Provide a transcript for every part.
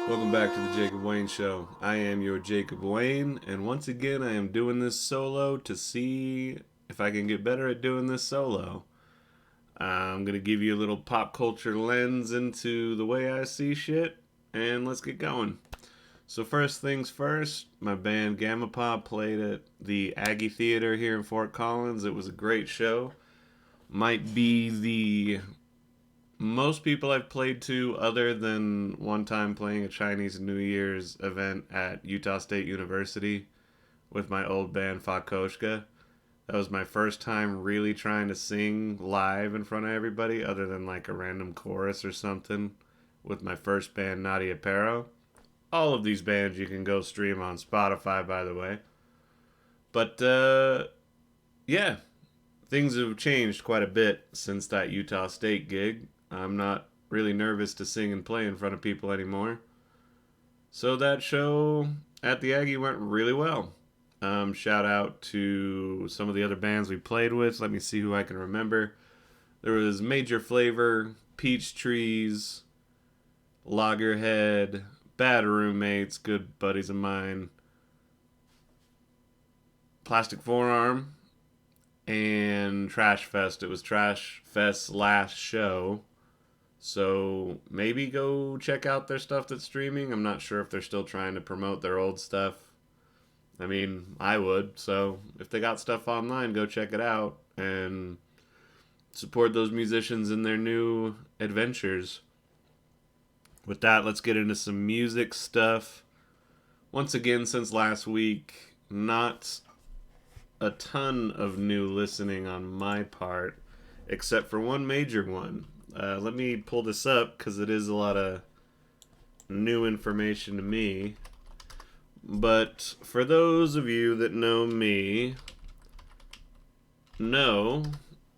Welcome back to the Jacob Wayne Show. I am your Jacob Wayne, and once again I am doing this solo to see if I can get better at doing this solo. I'm going to give you a little pop culture lens into the way I see shit, and let's get going. So first things first, my band Gamma Pop played at the Aggie Theater here in Fort Collins. It was a great show. Might be the most people I've played to, other than one time playing a Chinese New Year's event at Utah State University with my old band Fakoshka. That was my first time really trying to sing live in front of everybody, other than like a random chorus or something, with my first band Nadia Pero. All of these bands you can go stream on Spotify, by the way. But, yeah, things have changed quite a bit since that Utah State gig. I'm not really nervous to sing and play in front of people anymore. So that show at the Aggie went really well. Shout out to some of the other bands we played with. Let me see who I can remember. There was Major Flavor, Peach Trees, Loggerhead, Bad Roommates, good buddies of mine, Plastic Forearm, and Trash Fest. It was Trash Fest's last show. So maybe go check out their stuff that's streaming. I'm not sure if they're still trying to promote their old stuff. I mean, I would. So if they got stuff online, go check it out and support those musicians in their new adventures. With that, let's get into some music stuff. Once again, since last week, not a ton of new listening on my part, except for one major one. Let me pull this up because it is a lot of new information to me. But for those of you that know me, know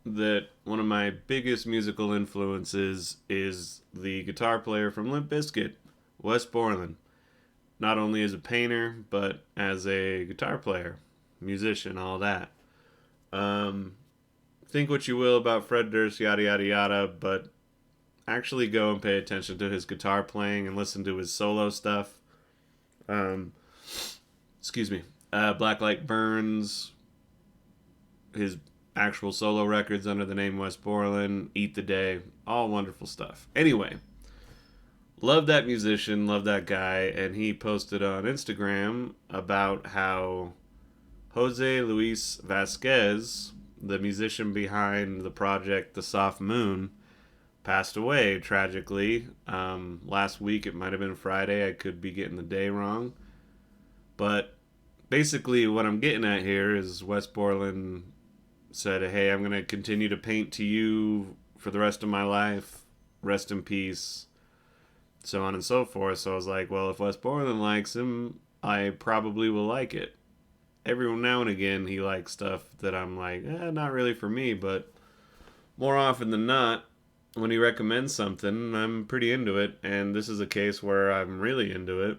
that one of my biggest musical influences is the guitar player from Limp Bizkit, Wes Borland. Not only as a painter, but as a guitar player, musician, all that. Think what you will about Fred Durst, yada yada yada, but actually go and pay attention to his guitar playing and listen to his solo stuff. Excuse me. Blacklight Burns, his actual solo records under the name Wes Borland, Eat the Day, all wonderful stuff. Anyway, love that musician, love that guy, and he posted on Instagram about how Jose Luis Vasquez, the musician behind the project The Soft Moon, passed away tragically. Last week, it might have been Friday, I could be getting the day wrong. But basically what I'm getting at here is Wes Borland said, hey, I'm going to continue to paint to you for the rest of my life. Rest in peace. So on and so forth. So I was like, well, if Wes Borland likes him, I probably will like it. Every now and again, he likes stuff that I'm like, not really for me. But more often than not, when he recommends something, I'm pretty into it. And this is a case where I'm really into it.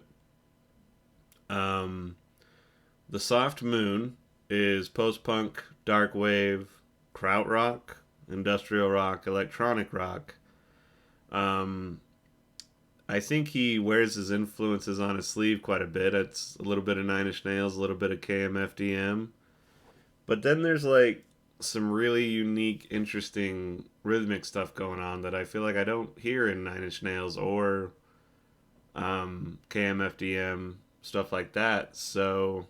The Soft Moon is post-punk, dark wave, krautrock, industrial rock, electronic rock. I think he wears his influences on his sleeve quite a bit. It's a little bit of Nine Inch Nails, a little bit of KMFDM. But then there's like some really unique, interesting rhythmic stuff going on that I feel like I don't hear in Nine Inch Nails or KMFDM, stuff like that. So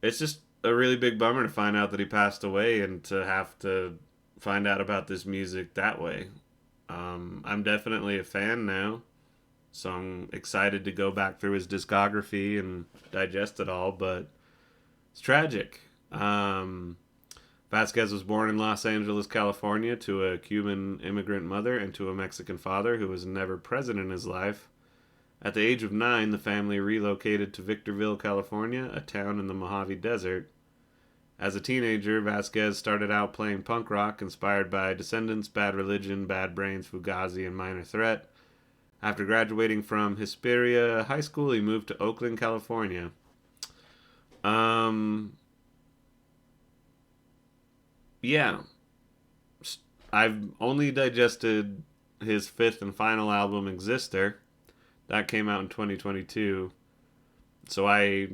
it's just a really big bummer to find out that he passed away and to have to find out about this music that way. I'm definitely a fan now, so I'm excited to go back through his discography and digest it all, but it's tragic. Vasquez was born in Los Angeles, California, to a Cuban immigrant mother and to a Mexican father who was never present in his life. At the age of 9, the family relocated to Victorville, California, a town in the Mojave Desert. As a teenager, Vasquez started out playing punk rock, inspired by Descendants, Bad Religion, Bad Brains, Fugazi, and Minor Threat. After graduating from Hesperia High School, he moved to Oakland, California. Um, yeah, I've only digested his fifth and final album, Exister. That came out in 2022. So I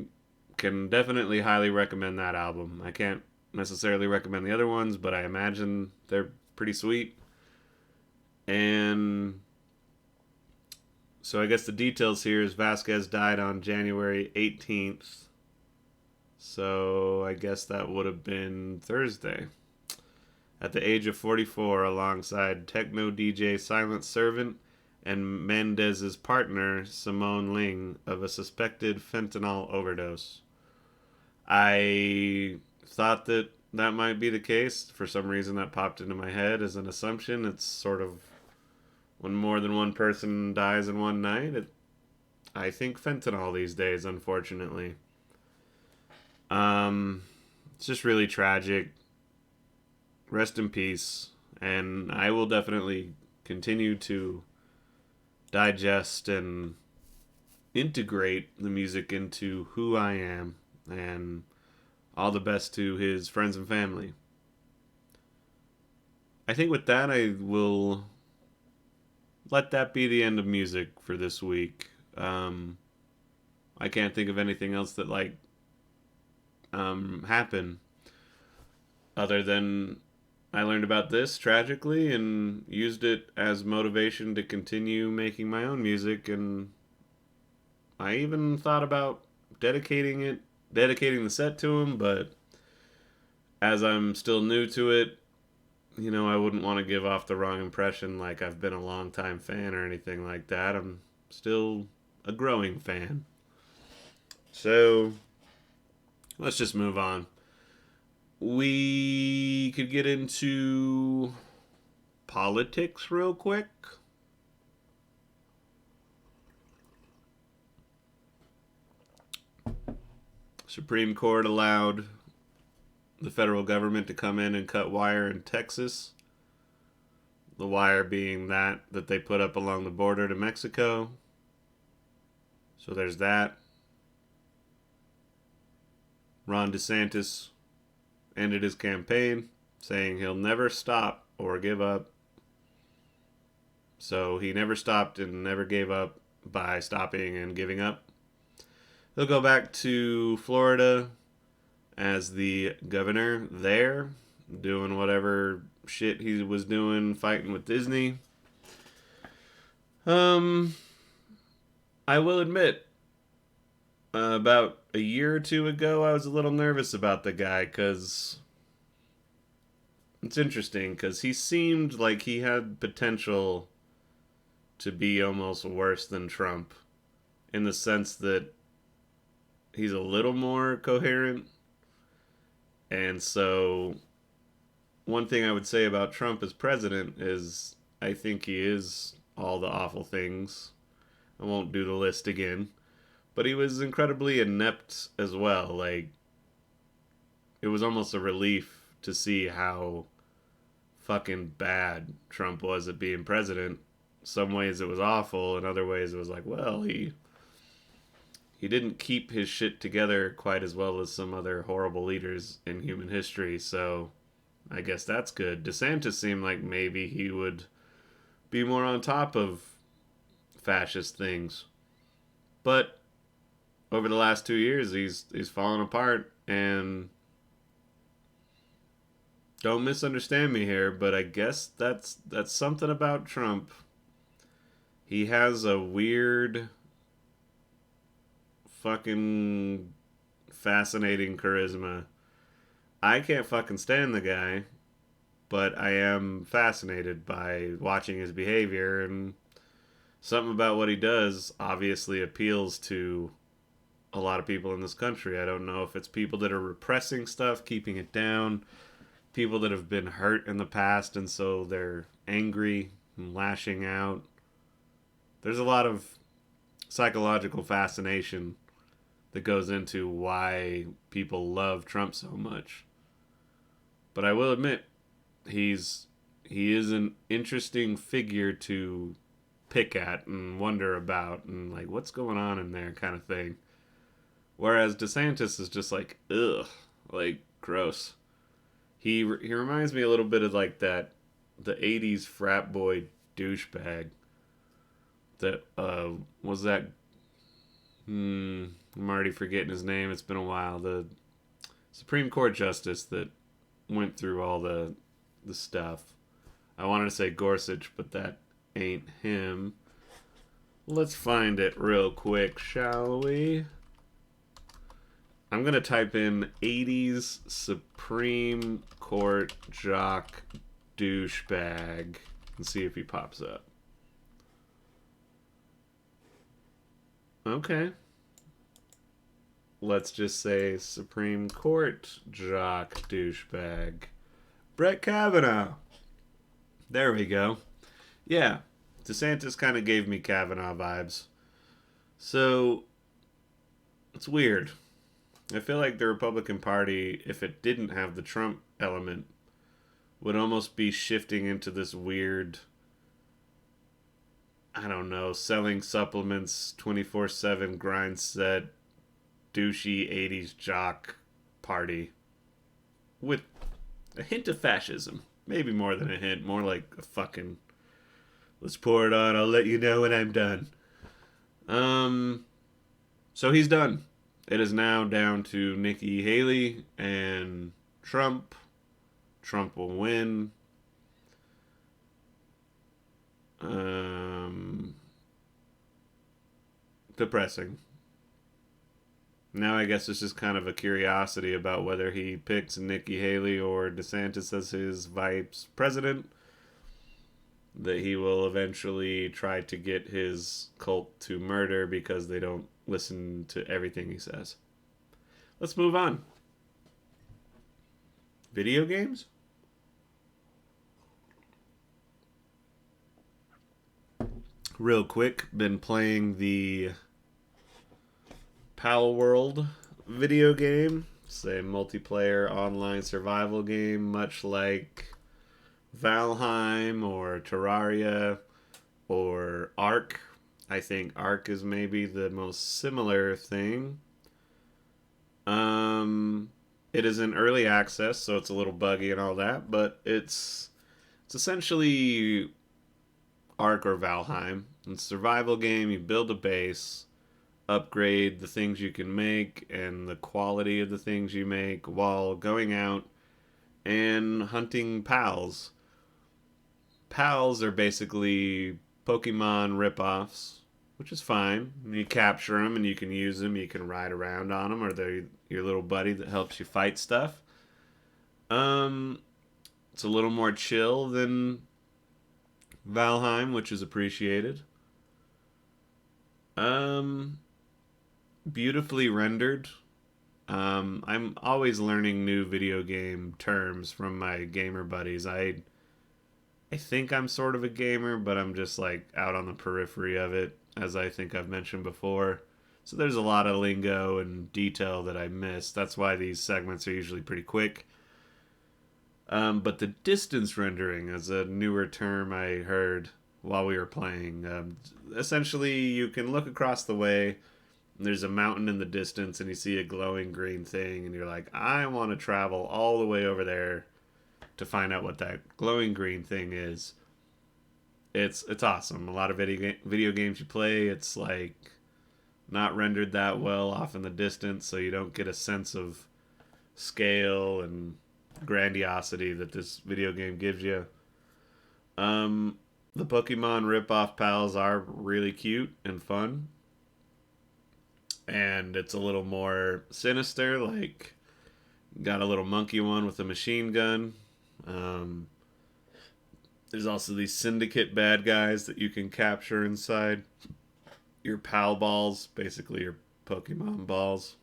can definitely highly recommend that album. I can't necessarily recommend the other ones, but I imagine they're pretty sweet. And so I guess the details here is Vasquez died on January 18th. So I guess that would have been Thursday. At the age of 44, alongside techno DJ Silent Servant and Mendez's partner, Simone Ling, of a suspected fentanyl overdose. I thought that that might be the case. For some reason, that popped into my head as an assumption. It's sort of when more than one person dies in one night. I think fentanyl these days, unfortunately. It's just really tragic. Rest in peace. And I will definitely continue to digest and integrate the music into who I am, and all the best to his friends and family. I think with that, I will let that be the end of music for this week. I can't think of anything else that happened other than I learned about this tragically and used it as motivation to continue making my own music, and I even thought about dedicating the set to him, but as I'm still new to it, I wouldn't want to give off the wrong impression like I've been a long time fan or anything like that. I'm still a growing fan. So, let's just move on. We could get into politics real quick. Supreme Court allowed the federal government to come in and cut wire in Texas. The wire being that they put up along the border to Mexico. So there's that. Ron DeSantis ended his campaign, saying he'll never stop or give up. So he never stopped and never gave up by stopping and giving up. He'll go back to Florida as the governor there, doing whatever shit he was doing, fighting with Disney. I will admit, about a year or two ago, I was a little nervous about the guy, because it's interesting, because he seemed like he had potential to be almost worse than Trump, in the sense that he's a little more coherent. And so, one thing I would say about Trump as president is I think he is all the awful things. I won't do the list again. But he was incredibly inept as well. Like, it was almost a relief to see how fucking bad Trump was at being president. Some ways it was awful, in other ways it was like, well, he didn't keep his shit together quite as well as some other horrible leaders in human history, so I guess that's good. DeSantis seemed like maybe he would be more on top of fascist things. But over the last 2 years, he's fallen apart, and don't misunderstand me here, but I guess that's something about Trump. He has a weird, fucking fascinating charisma. I can't fucking stand the guy, but I am fascinated by watching his behavior, and something about what he does obviously appeals to a lot of people in this country. I don't know if it's people that are repressing stuff, keeping it down, people that have been hurt in the past and so they're angry and lashing out. There's a lot of psychological fascination that goes into why people love Trump so much. But I will admit, he is an interesting figure to pick at and wonder about and like what's going on in there kind of thing. Whereas DeSantis is just like ugh, like gross. He reminds me a little bit of like that the '80s frat boy douchebag that was that. I'm already forgetting his name. It's been a while. The Supreme Court justice that went through all the stuff. I wanted to say Gorsuch, but that ain't him. Let's find it real quick, shall we? I'm going to type in 80s Supreme Court jock douchebag and see if he pops up. Okay. Let's just say Supreme Court jock douchebag. Brett Kavanaugh. There we go. Yeah, DeSantis kind of gave me Kavanaugh vibes. So, it's weird. I feel like the Republican Party, if it didn't have the Trump element, would almost be shifting into this weird, I don't know, selling supplements 24/7 grind set, douchey 80s jock party with a hint of fascism. Maybe more than a hint, more like a fucking, let's pour it on, I'll let you know when I'm done. So he's done. It is now down to Nikki Haley and Trump. Trump will win. Depressing. Now I guess it's just kind of a curiosity about whether he picks Nikki Haley or DeSantis as his vice president. That he will eventually try to get his cult to murder because they don't listen to everything he says. Let's move on. Video games? Real quick, been playing the Palworld video game. It's a multiplayer online survival game, much like Valheim or Terraria or Ark. I think Ark is maybe the most similar thing. It is in early access, so it's a little buggy and all that, but it's essentially Ark or Valheim. It's a survival game. You build a base, upgrade the things you can make and the quality of the things you make while going out and hunting pals. Pals are basically Pokemon ripoffs, which is fine. You capture them and you can use them. You can ride around on them, or they're your little buddy that helps you fight stuff. It's a little more chill than Valheim, which is appreciated. Beautifully rendered. I'm always learning new video game terms from my gamer buddies. I think I'm sort of a gamer, but I'm just like out on the periphery of it, as I think I've mentioned before. So there's a lot of lingo and detail that I miss. That's why these segments are usually pretty quick. But the distance rendering is a newer term I heard while we were playing. Essentially, you can look across the way, and there's a mountain in the distance, and you see a glowing green thing, and you're like, I want to travel all the way over there to find out what that glowing green thing is. It's awesome. A lot of video games you play, it's like not rendered that well off in the distance, so you don't get a sense of scale and grandiosity that this video game gives you. The Pokemon ripoff pals are really cute and fun, and it's a little more sinister. Like, got a little monkey one with a machine gun. There's also these syndicate bad guys that you can capture inside your pal balls, basically your Pokemon balls.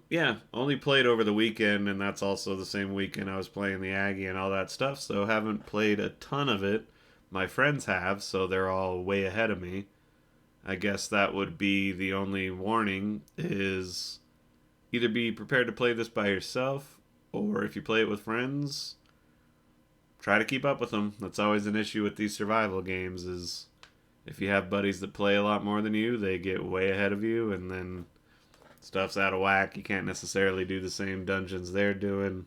Yeah, only played over the weekend, and that's also the same weekend I was playing the Aggie and all that stuff, so haven't played a ton of it. My friends have, so they're all way ahead of me. I guess that would be the only warning is either be prepared to play this by yourself, or if you play it with friends, try to keep up with them. That's always an issue with these survival games is if you have buddies that play a lot more than you, they get way ahead of you, and then stuff's out of whack. You can't necessarily do the same dungeons they're doing,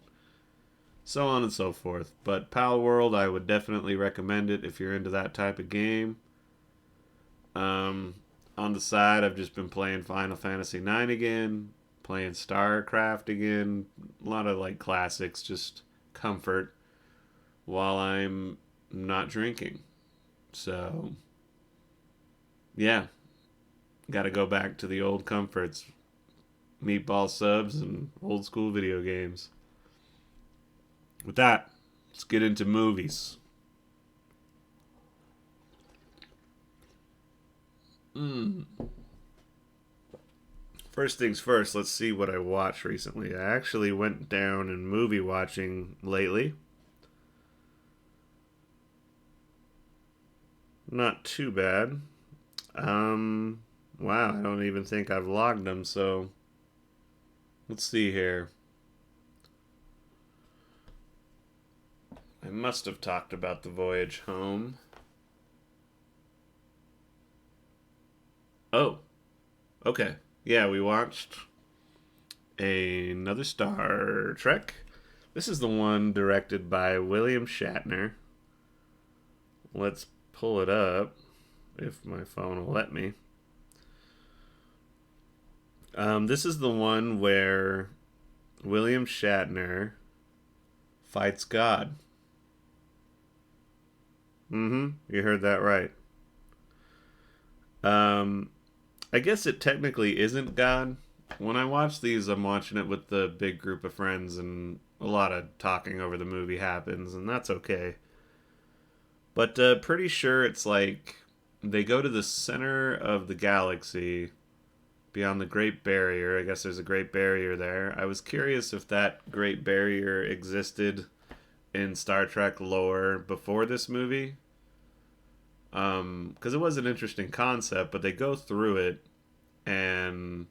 so on and so forth. But Palworld, I would definitely recommend it if you're into that type of game. On the side, I've just been playing Final Fantasy IX again, playing StarCraft again. A lot of like classics, just comfort while I'm not drinking. So, yeah, got to go back to the old comforts, meatball subs, and old school video games. With that, let's get into movies. First things first, let's see what I watched recently. I actually went down in movie watching lately. Not too bad. Wow, I don't even think I've logged them, so let's see here. I must have talked about the voyage home. Oh, okay. Yeah, we watched another Star Trek. This is the one directed by William Shatner. Let's pull it up if my phone will let me. This is the one where William Shatner fights God. You heard that right. Um, I guess it technically isn't God. When I watch these, I'm watching it with the big group of friends, and a lot of talking over the movie happens, and that's okay. But pretty sure it's like they go to the center of the galaxy beyond the Great Barrier. I guess there's a Great Barrier there. I was curious if that Great Barrier existed in Star Trek lore before this movie. Because it was an interesting concept, but they go through it and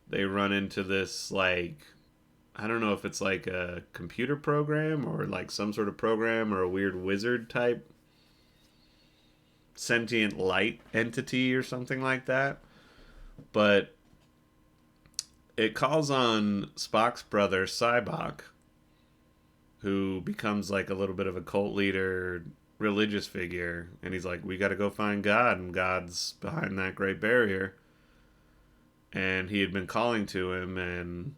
they run into this, like, I don't know if it's like a computer program or like some sort of program or a weird wizard type sentient light entity or something like that. But it calls on Spock's brother, Cybok, who becomes like a little bit of a cult leader, religious figure. And he's like, we got to go find God, and God's behind that Great Barrier. And he had been calling to him, and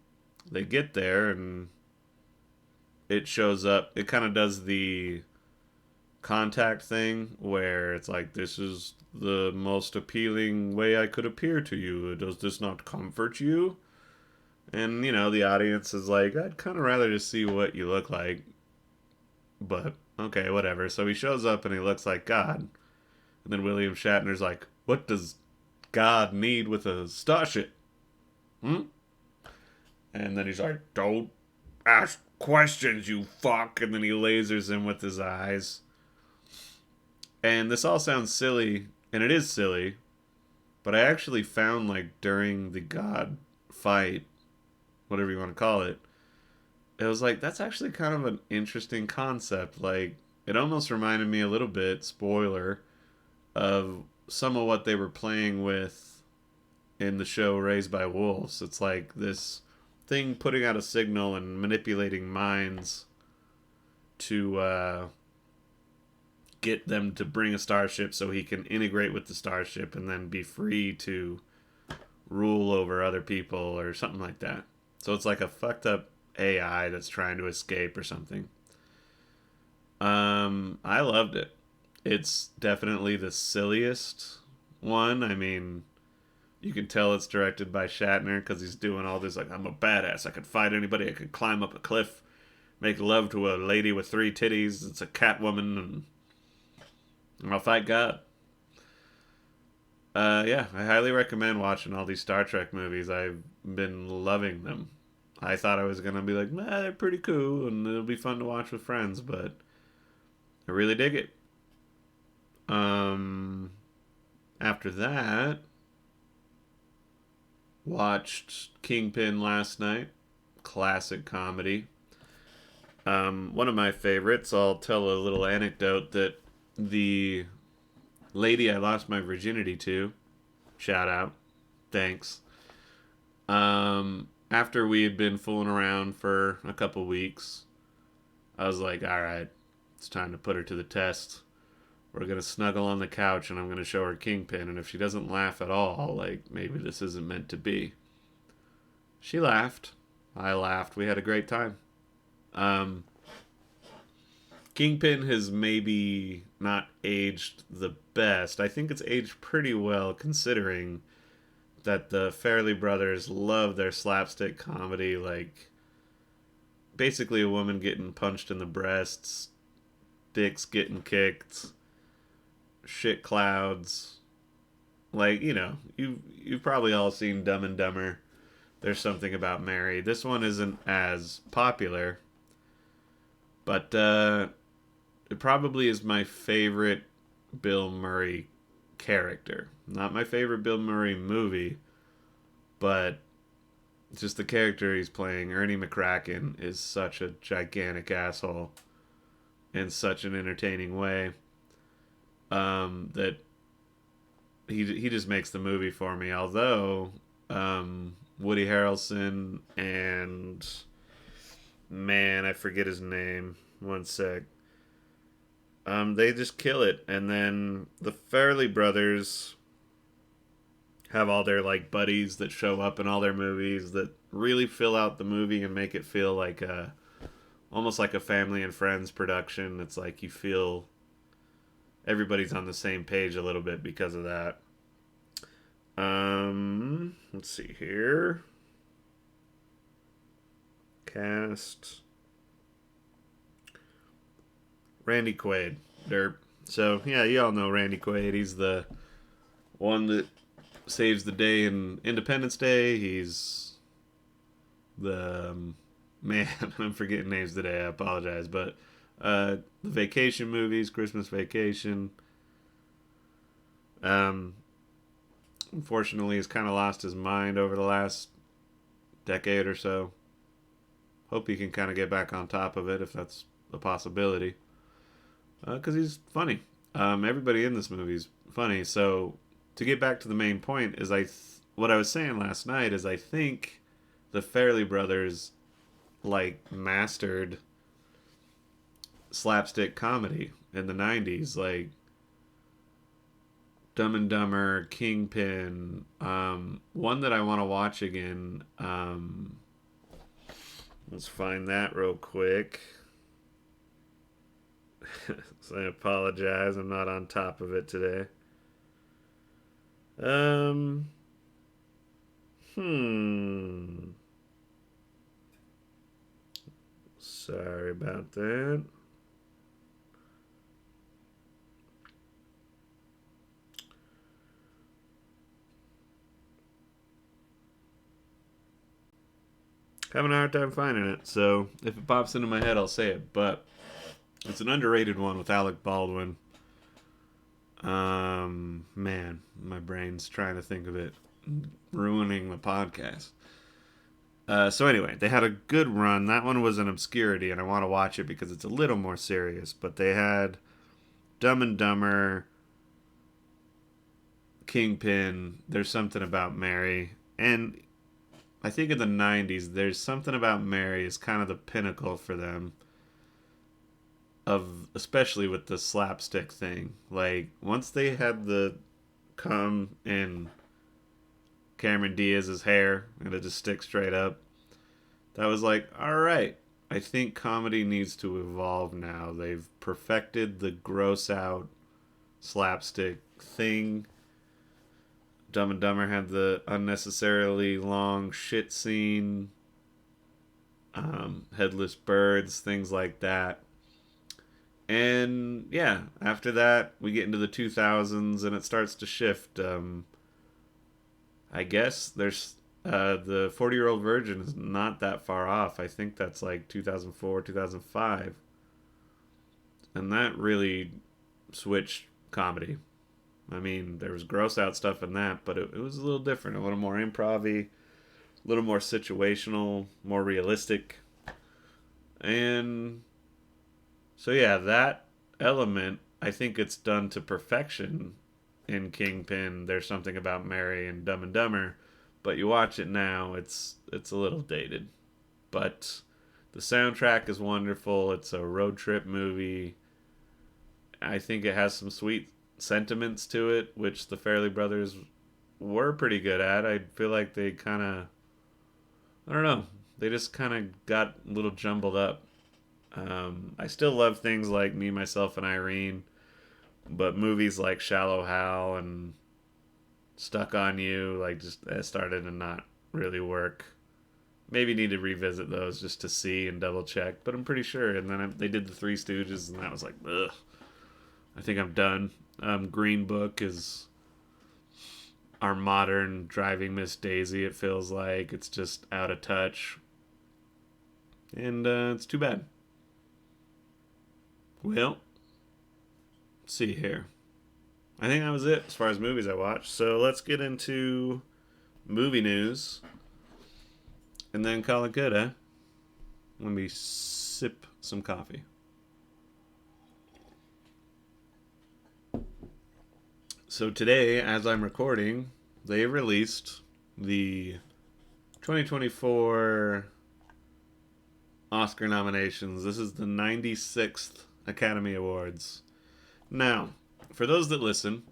they get there, and it shows up. It kind of does the Contact thing where it's like, this is the most appealing way I could appear to you. Does this not comfort you? And, you know, the audience is like, I'd kind of rather just see what you look like. But, okay, whatever. So he shows up and he looks like God. And then William Shatner's like, what does God need with a starship? Hmm? And then he's like, don't ask questions, you fuck. And then he lasers him with his eyes. And this all sounds silly, and it is silly, but I actually found, like, during the God fight, whatever you want to call it, it was like, that's actually kind of an interesting concept. Like, it almost reminded me a little bit, spoiler, of some of what they were playing with in the show Raised by Wolves. It's like this thing putting out a signal and manipulating minds to get them to bring a starship so he can integrate with the starship and then be free to rule over other people or something like that. So it's like a fucked up AI that's trying to escape or something. I loved it. It's definitely the silliest one. I mean, you can tell it's directed by Shatner because he's doing all this, like, I'm a badass. I could fight anybody. I could climb up a cliff. make love to a lady with three titties. It's a Catwoman, and I'll fight God. Yeah, I highly recommend watching all these Star Trek movies. I've been loving them. I thought I was gonna be like, nah, they're pretty cool and it'll be fun to watch with friends, but I really dig it. Um, After that, watched Kingpin last night. Classic comedy. One of my favorites. I'll tell a little anecdote that the lady I lost my virginity to, shout out, thanks. After we had been fooling around for a couple weeks, I was like, all right, it's time to put her to the test. We're going to snuggle on the couch and I'm going to show her Kingpin. And if she doesn't laugh at all, like, maybe this isn't meant to be. She laughed. I laughed. We had a great time. Um, Kingpin has maybe not aged the best. I think it's aged pretty well considering that the Farrelly brothers love their slapstick comedy, like basically a woman getting punched in the breasts, dicks getting kicked, shit clouds. Like, you've probably all seen Dumb and Dumber. There's something about Mary. This one isn't as popular, but it probably is my favorite Bill Murray character. Not my favorite Bill Murray movie, but just the character he's playing. Ernie McCracken is such a gigantic asshole in such an entertaining way that he just makes the movie for me. Although Woody Harrelson and man, I forget his name. One sec. They just kill it, and then the Farrelly brothers have all their like buddies that show up in all their movies that really fill out the movie and make it feel like almost like a family and friends production. It's like you feel everybody's on the same page a little bit because of that. Let's see here. Cast. Randy Quaid. Derp. So, yeah, you all know Randy Quaid. He's the one that saves the day in Independence Day. He's the man, I'm forgetting names today. I apologize, but the vacation movies, Christmas Vacation. Unfortunately, he's kind of lost his mind over the last decade or so. Hope he can kind of get back on top of it if that's a possibility. Because he's funny. Everybody in this movie is funny. So to get back to the main point is what I was saying last night is I think the Farrelly brothers like mastered slapstick comedy in the 90s, like Dumb and Dumber, Kingpin. One that I want to watch again. Let's find that real quick. So I apologize, I'm not on top of it today. Sorry about that. Having a hard time finding it, so if it pops into my head, I'll say it. But it's an underrated one with Alec Baldwin. Man, my brain's trying to think of it, ruining the podcast. So anyway, they had a good run. That one was an obscurity, and I want to watch it because it's a little more serious. But they had Dumb and Dumber, Kingpin, There's Something About Mary, and I think in the 90s, There's Something About Mary is kind of the pinnacle for them. Of especially with the slapstick thing. Like, once they had the cum in Cameron Diaz's hair and it just sticks straight up, that was like, alright, I think comedy needs to evolve now. They've perfected the gross out slapstick thing. Dumb and Dumber had the unnecessarily long shit scene. Headless Birds, things like that. And yeah, after that, we get into the 2000s and it starts to shift. I guess there's the 40-Year-Old Virgin is not that far off. I think that's like 2004, 2005. And that really switched comedy. I mean, there was gross out stuff in that, but it was a little different, a little more improv-y, a little more situational, more realistic. And so yeah, that element, I think it's done to perfection in Kingpin. There's something about Mary and Dumb and Dumber, but you watch it now, it's a little dated. But the soundtrack is wonderful. It's a road trip movie. I think it has some sweet sentiments to it, which the Fairley Brothers were pretty good at. I feel like they kind of, I don't know, they just kind of got a little jumbled up. I still love things like Me, Myself, and Irene, but movies like Shallow Hal and Stuck on You, like, just started to not really work. Maybe need to revisit those just to see and double check, but I'm pretty sure. And then they did the Three Stooges, and that was like, ugh. I think I'm done. Green Book is our modern Driving Miss Daisy. It feels like it's just out of touch, and it's too bad. Well, let's see here. I think that was it as far as movies I watched. So let's get into movie news, and then call it good, eh? Let me sip some coffee. So today, as I'm recording, they released the 2024 Oscar nominations. This is the 96th Academy Awards. Now, for those that listen,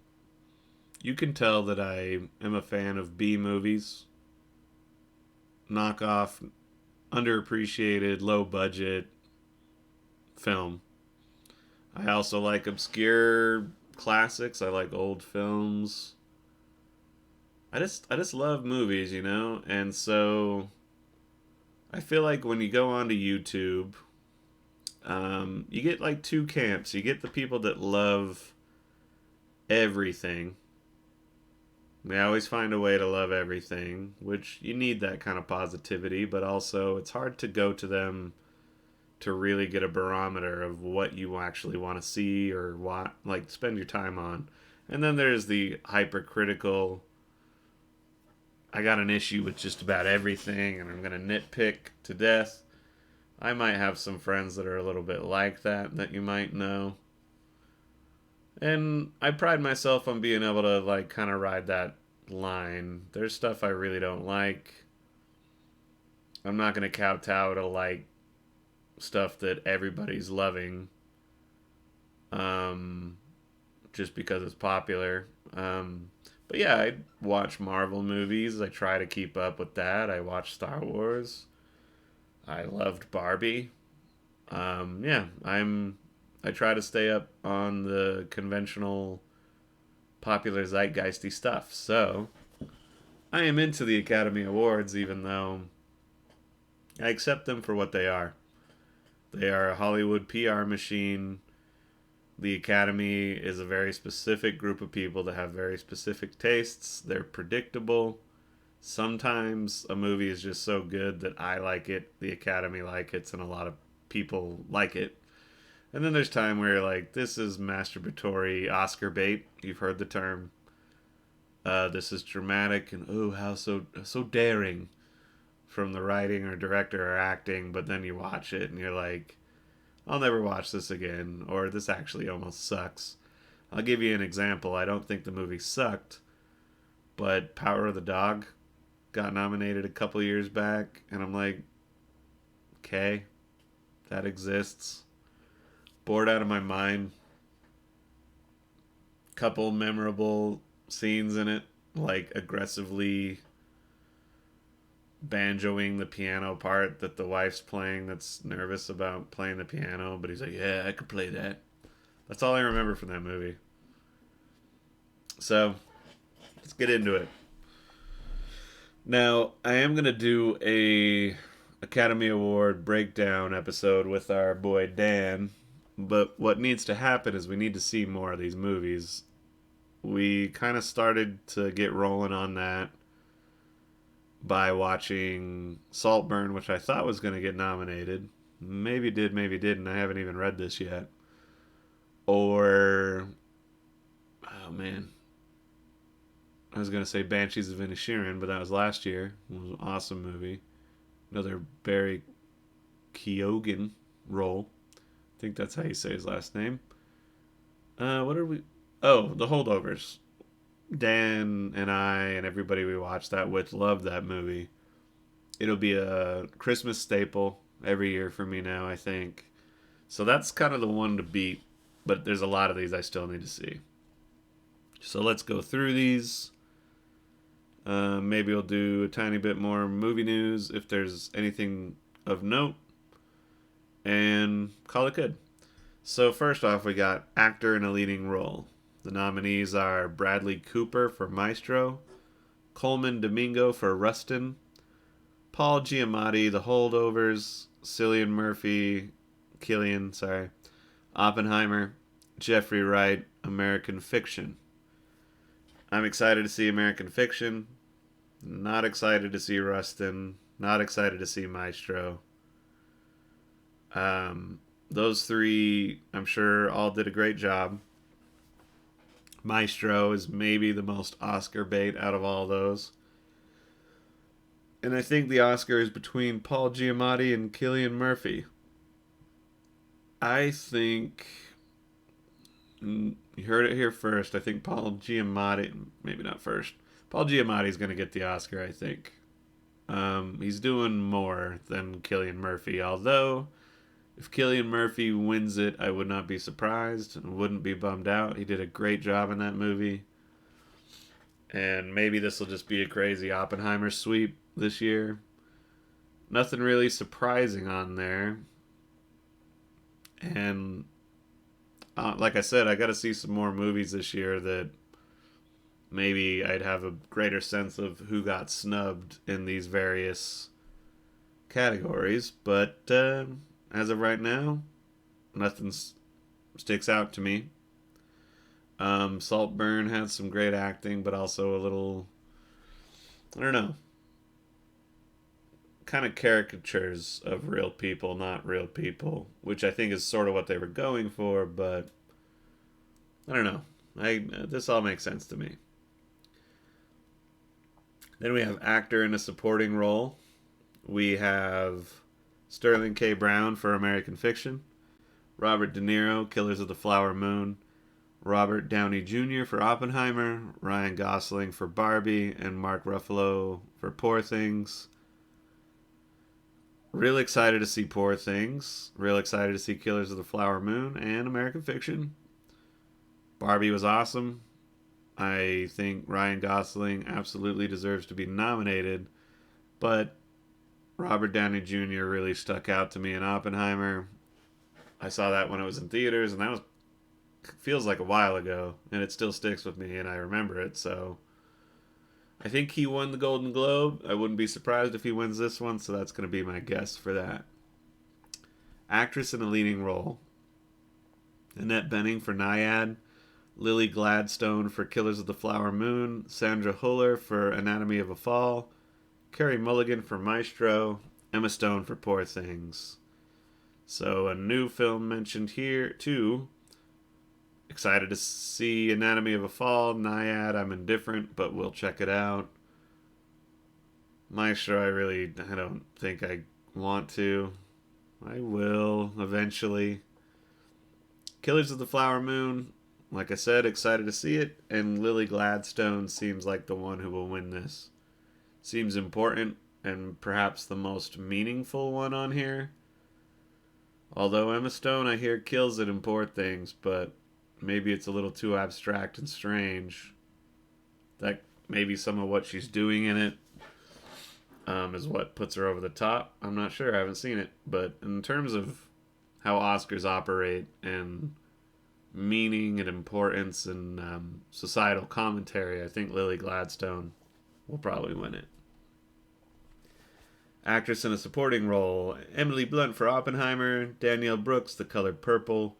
you can tell that I am a fan of B movies, knockoff, underappreciated, low budget film. I also like obscure classics. I like old films. I just love movies, you know? And so I feel like when you go onto YouTube, you get like two camps. You get the people that love everything. They always find a way to love everything, which you need that kind of positivity, but also it's hard to go to them to really get a barometer of what you actually want to see or what, like, spend your time on. And then there's the hypercritical, I got an issue with just about everything and I'm going to nitpick to death. I might have some friends that are a little bit like that you might know. And I pride myself on being able to, like, kind of ride that line. There's stuff I really don't like. I'm not going to kowtow to, like, stuff that everybody's loving, just because it's popular. But yeah, I watch Marvel movies. I try to keep up with that. I watch Star Wars. I loved Barbie. Yeah, I try to stay up on the conventional, popular zeitgeisty stuff. So I am into the Academy Awards, even though I accept them for what they are. They are a Hollywood PR machine. The Academy is a very specific group of people that have very specific tastes. They're predictable. Sometimes a movie is just so good that I like it, the Academy like it, and a lot of people like it. And then there's time where you're like, this is masturbatory Oscar bait. You've heard the term. This is dramatic and oh, how so daring from the writing or director or acting. But then you watch it and you're like, I'll never watch this again, or this actually almost sucks. I'll give you an example. I don't think the movie sucked, but Power of the Dog got nominated a couple years back, and I'm like, okay, that exists. Bored out of my mind. Couple memorable scenes in it, like aggressively banjoing the piano part that the wife's playing that's nervous about playing the piano, but he's like, yeah, I could play that. That's all I remember from that movie. So, let's get into it. Now, I am going to do a Academy Award breakdown episode with our boy Dan. But what needs to happen is we need to see more of these movies. We kind of started to get rolling on that by watching Saltburn, which I thought was going to get nominated. Maybe did, maybe didn't. I haven't even read this yet. Or, oh man, I was going to say Banshees of Inisherin, but that was last year. It was an awesome movie. Another Barry Keoghan role. I think that's how you say his last name. What are we? Oh, The Holdovers. Dan and I and everybody we watched that with loved that movie. It'll be a Christmas staple every year for me now, I think. So that's kind of the one to beat, but there's a lot of these I still need to see. So let's go through these. Maybe we'll do a tiny bit more movie news if there's anything of note, and call it good. So first off, we got actor in a leading role. The nominees are Bradley Cooper for Maestro, Coleman Domingo for Rustin, Paul Giamatti, The Holdovers, Cillian, Oppenheimer, Jeffrey Wright, American Fiction. I'm excited to see American Fiction. Not excited to see Rustin. Not excited to see Maestro. Those three, I'm sure, all did a great job. Maestro is maybe the most Oscar bait out of all those. And I think the Oscar is between Paul Giamatti and Cillian Murphy. I think, you heard it here first, I think Paul Giamatti, maybe not first, Paul Giamatti is going to get the Oscar, I think. He's doing more than Cillian Murphy, although if Cillian Murphy wins it, I would not be surprised and wouldn't be bummed out. He did a great job in that movie. And maybe this will just be a crazy Oppenheimer sweep this year. Nothing really surprising on there. And like I said, I got to see some more movies this year that maybe I'd have a greater sense of who got snubbed in these various categories. But as of right now, nothing sticks out to me. Saltburn had some great acting, but also a little, I don't know, kind of caricatures of real people, not real people, which I think is sort of what they were going for, but I don't know. This all makes sense to me. Then we have actor in a supporting role. We have Sterling K. Brown for American Fiction, Robert De Niro, Killers of the Flower Moon, Robert Downey Jr. for Oppenheimer, Ryan Gosling for Barbie, and Mark Ruffalo for Poor Things. Real excited to see Poor Things. Real excited to see Killers of the Flower Moon and American Fiction. Barbie was awesome. I think Ryan Gosling absolutely deserves to be nominated, but Robert Downey Jr. really stuck out to me in Oppenheimer. I saw that when it was in theaters, and that was feels like a while ago, and it still sticks with me, and I remember it, so I think he won the Golden Globe. I wouldn't be surprised if he wins this one, so that's going to be my guess for that. Actress in a leading role. Annette Bening for Naiad, Lily Gladstone for Killers of the Flower Moon, Sandra Huller for Anatomy of a Fall, Carey Mulligan for Maestro, Emma Stone for Poor Things. So a new film mentioned here, too. Excited to see Anatomy of a Fall. Naiad, I'm indifferent, but we'll check it out. Maestro, I don't think I want to. I will, eventually. Killers of the Flower Moon, like I said, excited to see it. And Lily Gladstone seems like the one who will win this. Seems important, and perhaps the most meaningful one on here. Although Emma Stone, I hear, kills it in Poor Things, but maybe it's a little too abstract and strange. That maybe some of what she's doing in it is what puts her over the top. I'm not sure. I haven't seen it. But in terms of how Oscars operate and meaning and importance and societal commentary, I think Lily Gladstone will probably win it. Actress in a supporting role: Emily Blunt for Oppenheimer, Danielle Brooks, The Color Purple,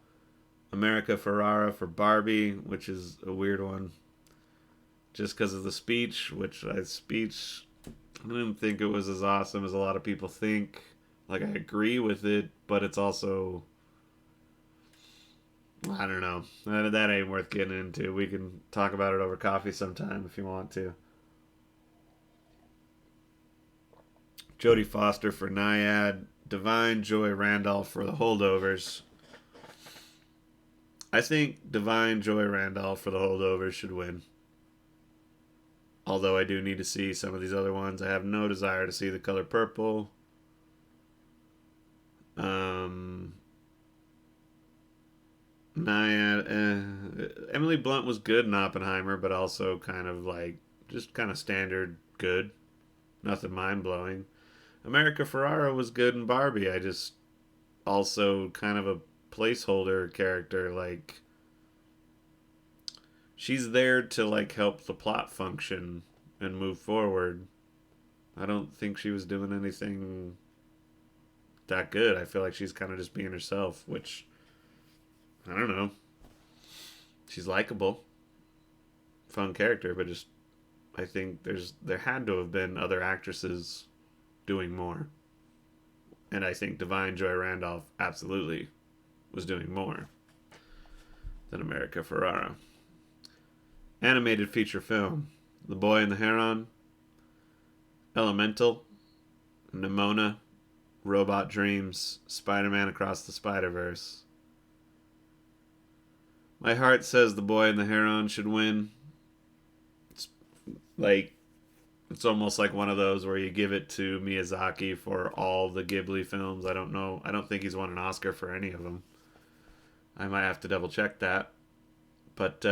America Ferrara for Barbie, which is a weird one, just because of the speech, I didn't think it was as awesome as a lot of people think. Like, I agree with it, but it's also, I don't know. That ain't worth getting into. We can talk about it over coffee sometime if you want to. Jodie Foster for Naiad, Divine Joy Randolph for The Holdovers. I think Divine Joy Randolph for The Holdovers should win. Although I do need to see some of these other ones. I have no desire to see The Color Purple. Naiad. Emily Blunt was good in Oppenheimer, but also kind of like, just kind of standard good. Nothing mind blowing. America Ferrara was good in Barbie. I just also kind of a placeholder character. Like, she's there to like help the plot function and move forward. I don't think she was doing anything that good. I feel like she's kind of just being herself, which, I don't know. She's likable, fun character, but just, I think there had to have been other actresses doing more. And I think Divine Joy Randolph absolutely was doing more than America Ferrara. Animated feature film: The Boy and the Heron, Elemental, Nimona, Robot Dreams, Spider-Man Across the Spider-Verse. My heart says The Boy and the Heron should win. It's like, it's almost like one of those where you give it to Miyazaki for all the Ghibli films. I don't know. I don't think he's won an Oscar for any of them. I might have to double check that. But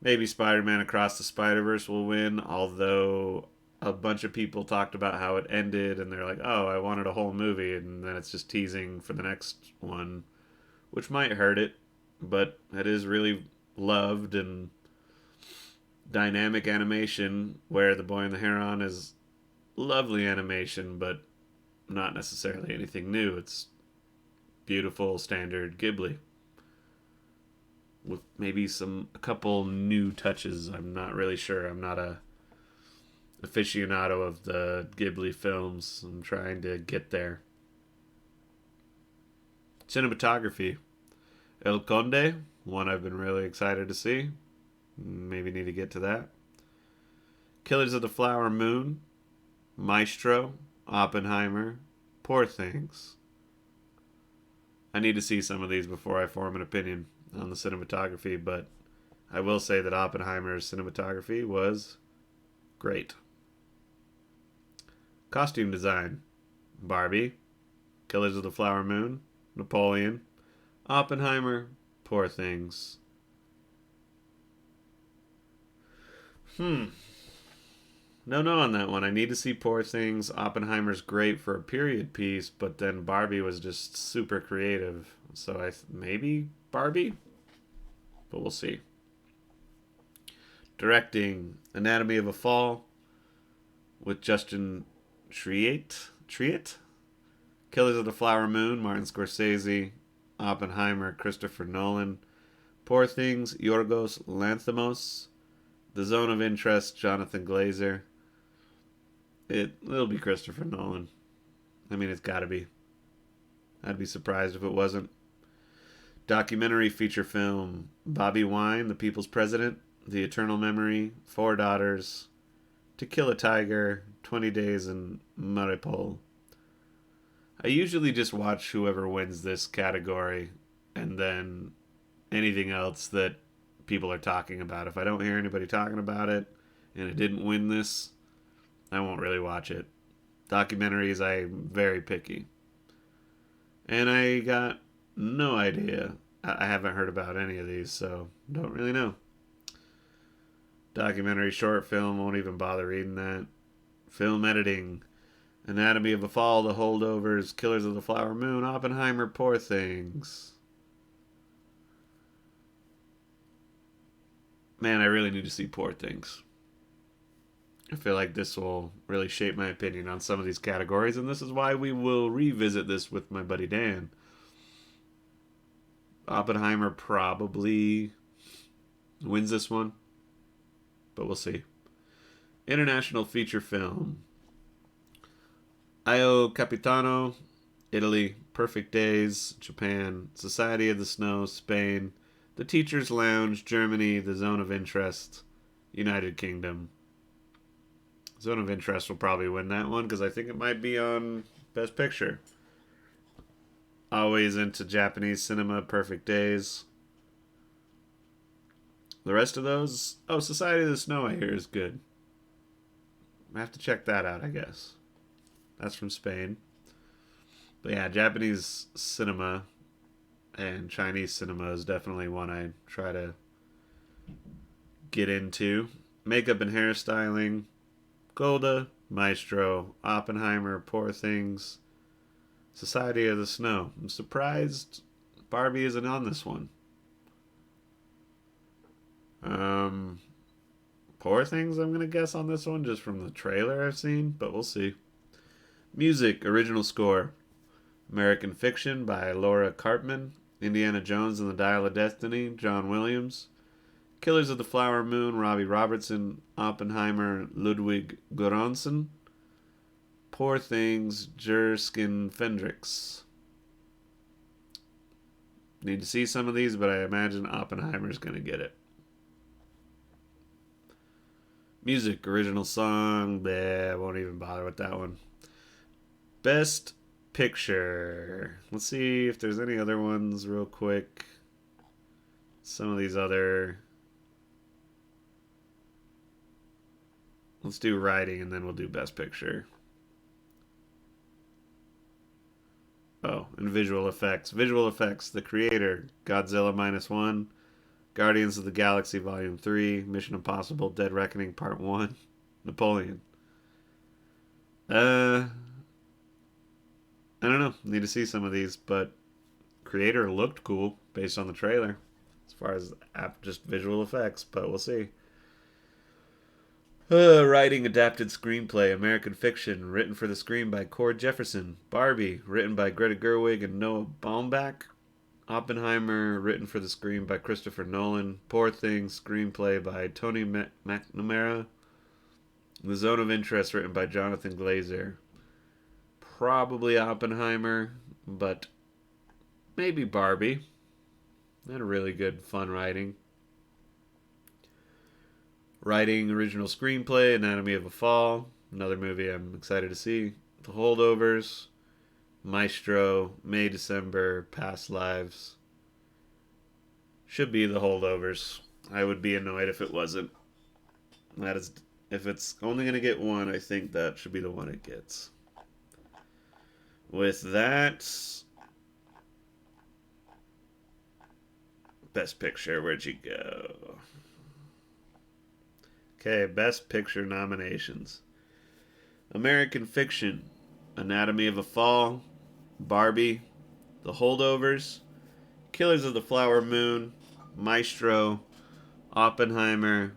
maybe Spider-Man Across the Spider-Verse will win, although a bunch of people talked about how it ended and they're like, oh, I wanted a whole movie, and then it's just teasing for the next one, which might hurt it, but it is really loved and dynamic animation, where The Boy and the Heron is lovely animation, but not necessarily anything new. It's beautiful standard Ghibli with maybe a couple new touches. I'm not really sure. I'm not a aficionado of the Ghibli films. I'm trying to get there. Cinematography: El Conde, one I've been really excited to see. Maybe need to get to that. Killers of the Flower Moon, Maestro, Oppenheimer, Poor Things. I need to see some of these before I form an opinion on the cinematography, but I will say that Oppenheimer's cinematography was great. Costume design: Barbie, Killers of the Flower Moon, Napoleon, Oppenheimer, Poor Things. No on that one. I need to see Poor Things. Oppenheimer's great for a period piece, but then Barbie was just super creative. So maybe Barbie, but we'll see. Directing: Anatomy of a Fall with Justin Triet. Killers of the Flower Moon, Martin Scorsese. Oppenheimer, Christopher Nolan. Poor Things, Yorgos Lanthimos. The Zone of Interest, Jonathan Glazer. It'll be Christopher Nolan. I mean, it's gotta be. I'd be surprised if it wasn't. Documentary feature film: Bobby Wine, The People's President, The Eternal Memory, Four Daughters, To Kill a Tiger, 20 Days in Mariupol. I usually just watch whoever wins this category, and then anything else that people are talking about. If I don't hear anybody talking about it and it didn't win this, I won't really watch it. Documentaries, I'm very picky. And I got no idea. I haven't heard about any of these, so don't really know. Documentary short film, won't even bother reading that. Film editing: Anatomy of a Fall, The Holdovers, Killers of the Flower Moon, Oppenheimer, Poor Things. Man, I really need to see Poor Things. I feel like this will really shape my opinion on some of these categories, and this is why we will revisit this with my buddy Dan. Oppenheimer probably wins this one, but we'll see. International feature film. Io Capitano, Italy. Perfect Days, Japan. Society of the Snow, Spain. The Teacher's Lounge, Germany. The Zone of Interest, United Kingdom. Zone of Interest will probably win that one because I think it might be on Best Picture. Always into Japanese cinema, Perfect Days. The rest of those, Society of the Snow, I hear is good. I have to check that out, I guess. That's from Spain. But yeah, Japanese cinema and Chinese cinema is definitely one I try to get into. Makeup and hairstyling, Golda, Maestro, Oppenheimer, Poor Things, Society of the Snow. I'm surprised Barbie isn't on this one. Poor Things, I'm going to guess on this one just from the trailer I've seen, but we'll see. Music, original score. American Fiction by Laura Cartman. Indiana Jones and the Dial of Destiny, John Williams. Killers of the Flower Moon, Robbie Robertson. Oppenheimer, Ludwig Göransson. Poor Things, Jerskin Fendrix. Need to see some of these, but I imagine Oppenheimer's going to get it. Music, original song, I won't even bother with that one. Best Picture. Let's see if there's any other ones real quick. Some of these other... Let's do writing and then we'll do Best Picture. Oh, and visual effects. Visual effects, The Creator, Godzilla -1, Guardians of the Galaxy Volume 3, Mission Impossible, Dead Reckoning Part 1, Napoleon. I don't know. Need to see some of these, but Creator looked cool based on the trailer as far as just visual effects, but we'll see. Writing, adapted screenplay, American Fiction, written for the screen by Cord Jefferson. Barbie, written by Greta Gerwig and Noah Baumbach. Oppenheimer, written for the screen by Christopher Nolan. Poor Things, screenplay by Tony McNamara. The Zone of Interest, written by Jonathan Glazer. Probably Oppenheimer, but maybe Barbie. They had a really good, fun writing. Writing, original screenplay, Anatomy of a Fall. Another movie I'm excited to see. The Holdovers. Maestro, May, December, Past Lives. Should be The Holdovers. I would be annoyed if it wasn't. That is, if it's only going to get one, I think that should be the one it gets. With that, Best Picture, where'd you go? Okay, Best Picture nominations. American Fiction, Anatomy of a Fall, Barbie, The Holdovers, Killers of the Flower Moon, Maestro, Oppenheimer,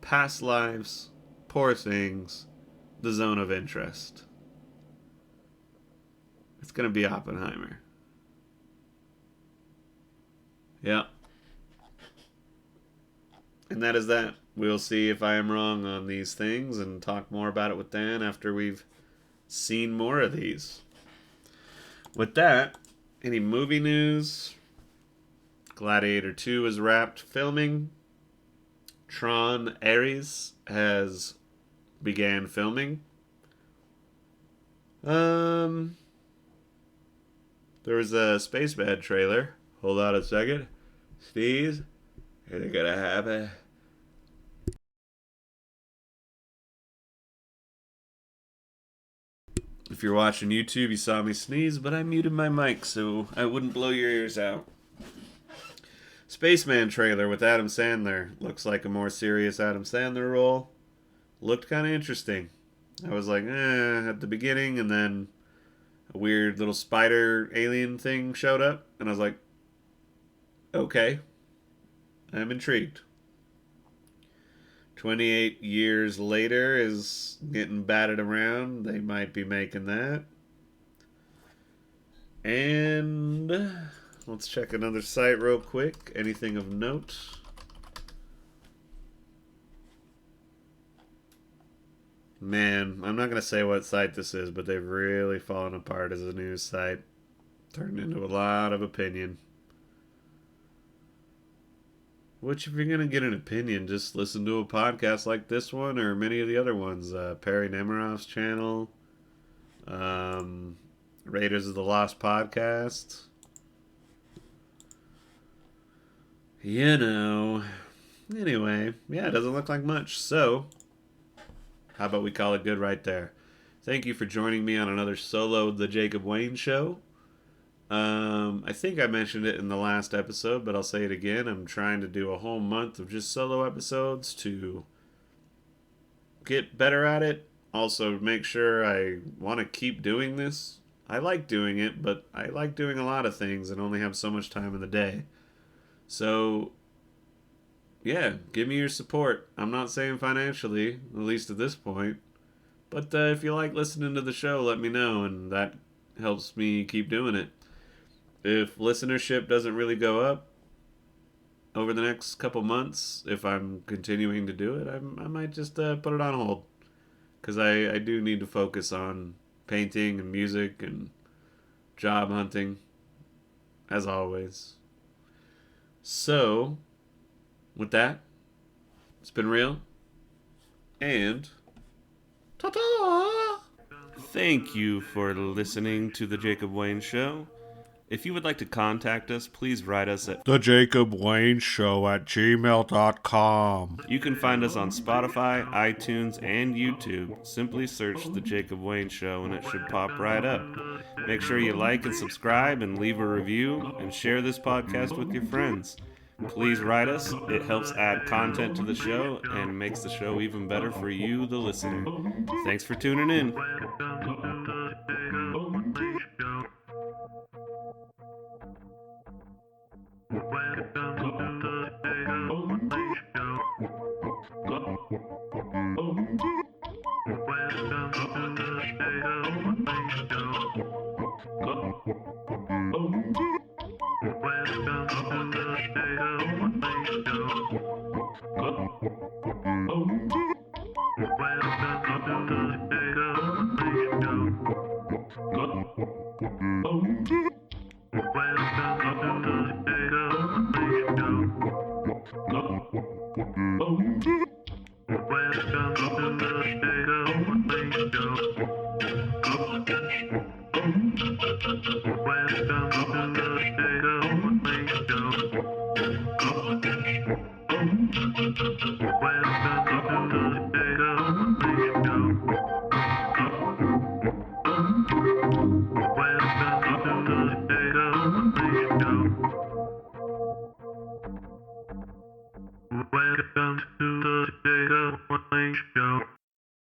Past Lives, Poor Things, The Zone of Interest. It's going to be Oppenheimer. Yeah. And that is that. We'll see if I am wrong on these things and talk more about it with Dan after we've seen more of these. With that, any movie news? Gladiator 2 is wrapped filming. Tron Ares has began filming. There was a Spaceman trailer. Hold on a second. Sneeze. Are they gonna have it? If you're watching YouTube, you saw me sneeze, but I muted my mic so I wouldn't blow your ears out. Spaceman trailer with Adam Sandler. Looks like a more serious Adam Sandler role. Looked kind of interesting. I was like, at the beginning, and then a weird little spider alien thing showed up, and I was like, okay, I'm intrigued. 28 years later is getting batted around. They might be making that. And let's check another site real quick. Anything of note? Man, I'm not going to say what site this is, but they've really fallen apart as a news site. Turned into a lot of opinion. Which, if you're going to get an opinion, just listen to a podcast like this one or many of the other ones. Perry Nemiroff's channel. Raiders of the Lost podcast. You know. Anyway, yeah, it doesn't look like much. So, how about we call it good right there? Thank you for joining me on another solo The Jacob Wayne Show. I think I mentioned it in the last episode, but I'll say it again. I'm trying to do a whole month of just solo episodes to get better at it. Also, make sure I want to keep doing this. I like doing it, but I like doing a lot of things and only have so much time in the day. So, yeah, give me your support. I'm not saying financially, at least at this point. But if you like listening to the show, let me know, and that helps me keep doing it. If listenership doesn't really go up over the next couple months, if I'm continuing to do it, I might just put it on hold. Because I do need to focus on painting and music and job hunting, as always. So, with that, it's been real. And ta-ta! Thank you for listening to The Jacob Wayne Show. If you would like to contact us, please write us at thejacobwayneshow@gmail.com. You can find us on Spotify, iTunes, and YouTube. Simply search The Jacob Wayne Show and it should pop right up. Make sure you like and subscribe and leave a review and share this podcast with your friends. Please write us. It helps add content to the show and makes the show even better for you, the listener. Thanks for tuning in. Welcome.